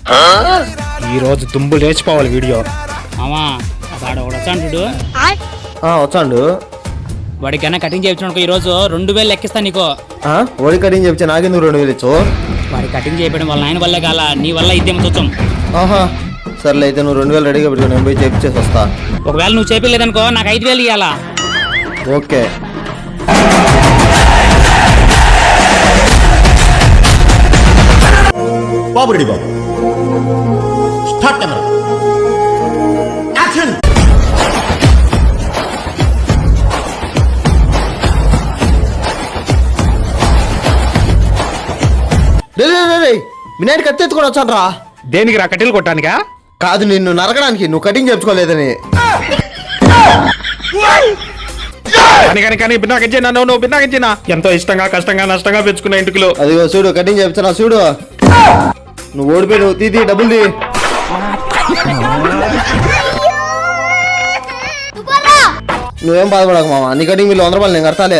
ఈ రోజు దుమ్ము లేచిపోవాలి వీడియో. మామా వాడు ఒకడు వచ్చాడు, వచ్చాడు. వాడికైనా కటింగ్ చేయించడానికి ఈ రోజు 2000 లెక్కిస్తా నీకు. ఓడి కటింగ్ చెప్తే నాకెందుకు 2000 ఇచ్చు? వాడి కటింగ్ చేయడం వల్ల ఆయన వల్లే కాల, నీ వల్ల ఇద్దేమో చూచాం. సర్లే అయితే నువ్వు 2000 రెడీగా పెట్టుకో, నేను పోయి చేపించేసి వస్తా. ఒకవేళ నువ్వు చేపిలేదనుకో నాకు 5000 ఇవ్వాలా. ఓకే. బాబు రెడీ బాబు, స్టార్ట్ కెమెరా, యాక్షన్. వినాయక కత్తి ఎత్తుకొని వచ్చాను రా. దేనికి రా? కట్టెలు కొట్టానికా? కాదు, నిన్ను నరకడానికి. నువ్వు కటింగ్ చేయించుకోలేదని. కానీ బిన్నాకించినా నువ్వు బిన్నాకించినా ఎంతో ఇష్టంగా కష్టంగా నష్టంగా పెంచుకున్న ఇంటికిలో. అదిగో చూడు, కటింగ్ చేయించా చూడు. నువ్వు ఓడిపోయావు. తీ డబ్బులు తీ. నువ్వేం బాధపడకు మామ, నీ కటింగ్ వీళ్ళు 100 రూపాయలు నేను కడతాలే.